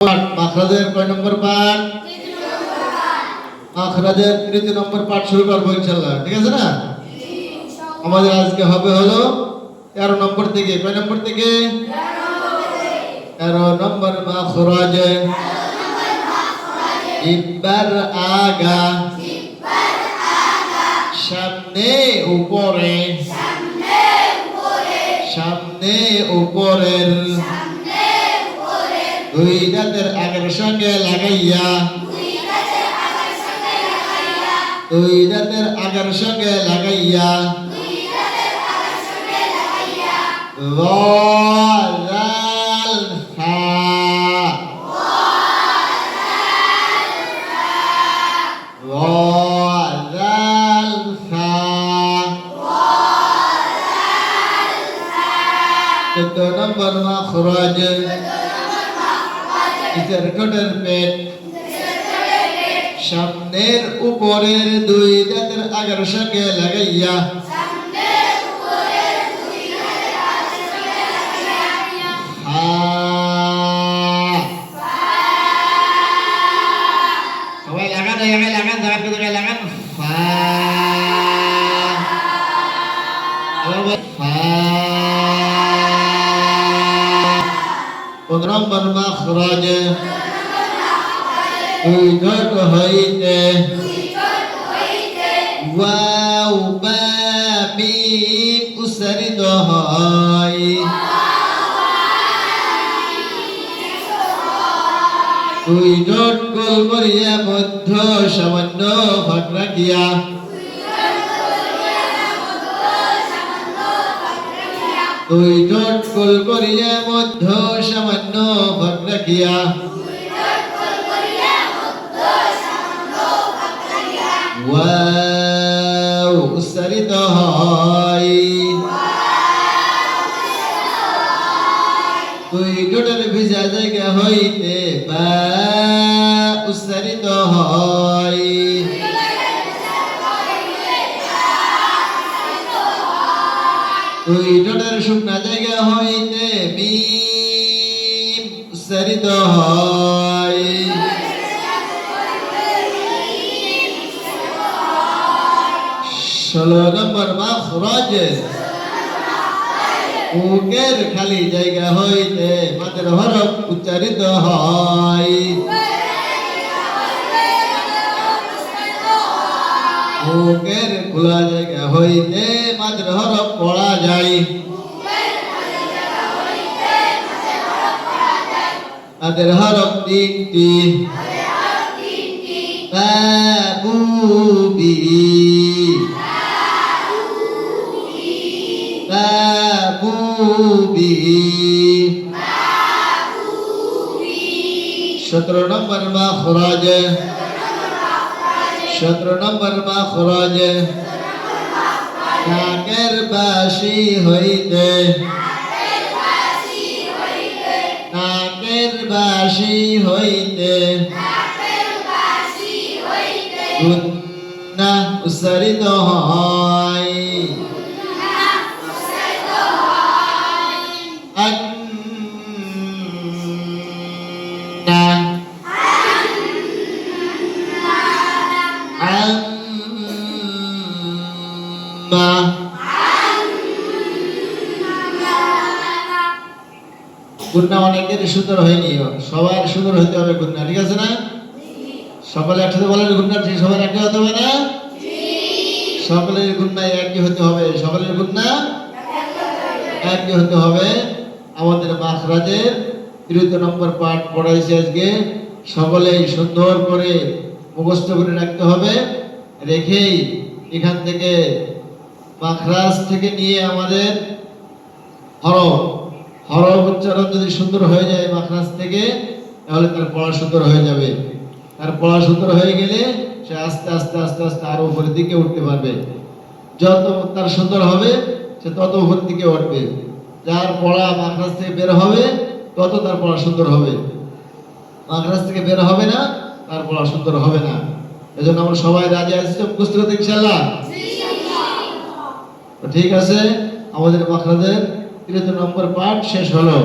মাখরাজের কয় নম্বর পাঠ? মাখরাজের তৃতীয় নম্বর পাঠ শুরু করবো ইনশাআল্লাহ। ঠিক আছে না? আমাদের আজকে হবে হলো 13 নম্বর থেকে। কয় নম্বর থেকে? 13 নম্বর মাখরাজ। জিব্বার আগা, সামনে উপরে, সামনে উপরের, দুই দাঁতের আগের সঙ্গে লাগাইয়া, দুই দাঁতের আগের সঙ্গে লাগাইয়া, ওয়াল ফা, ওয়াল ফা, 14 নম্বর মাখরাজ। নিচের ঠোঁটের পেট, সামনের উপরের দুই দাঁতের আগের সঙ্গে লাগাইয়া, সবাই লাগান, জায়গায় লাগান, জায়গায় লাগান, ফা, 15 নম্বর মাখরাজ। দুই ঠোঁট হইতে ওয়াও বা মিম উচ্চারিত হয়। দুই ঠোঁট গোল করিয়া মধ্য সামান্য ফাঁক রাখিয়া, দুই ঠোঁট গোল করিয়া মধ্য সামান্য ফাঁক রাখিয়া, ওয়াও উচ্চারিত হয়। দুই ঠোঁটের ভিজা জায়গা হইতে বা উচ্চারিত হয়। দুই ঠোঁটের শুকনা জায়গা হইতে মিম উচ্চারিত হয়। 16 নম্বর মাখরাজ। বুকের খালি জায়গা হইতে মাদের হরফ উচ্চারিত হয়। বুকের খোলা জায়গা হইতে মাদের হরফ পড়া যায়। মাদের হরফ 3টি। বাবুবি, বাবুবি, 17 নম্বর মাখরাজ। 17 নম্বর মাখরাজ। নাকের বাসি হইতে, নাকের বাসি হইতে গুন্না উচ্চারিত হয়। আন্না, আম্মা, গুন্না অনেকের সুন্দর হয়নি, সবার সুন্দর হইতে হবে গুন্না। ঠিক আছে না? সকলে একসাথে বলেন গুন্না সবার একই হতে হবে না? সকলের গুন্না একই হতে হবে। সকলের গুন্না একই হতে হবে। আমাদের মাখরাজের 13 নম্বর পাঠ পড়াইছি আজকে। সকলেই সুন্দর করে মুখস্থ করে রাখতে হবে। রেখেই এখান থেকে মাখরাজ থেকে নিয়ে আমাদের হরফ, হরফ উচ্চারণ যদি সুন্দর হয়ে যায় মাখরাজ থেকে, তাহলে তার পড়া সুন্দর হয়ে যাবে। তার পড়া সুন্দর হয়ে গেলে সে আস্তে আস্তে আস্তে আস্তে আরো উপরের দিকে উঠতে পারবে। যত তার সুন্দর হবে সে তত উপরের দিকে উঠবে। যার পড়া মাখরাজ থেকে বের হবে তত তার পড়া সুন্দর হবে। মাখরাজ থেকে বের হবে না, তার পড়া সুন্দর হবে না। এজন্য আমরা সবাই রাজি আছি তো মুখস্থ করতে ইনশাআল্লাহ? ঠিক আছে, আমাদের মাখরাজের 13 নম্বর পাঠ শেষ হলো।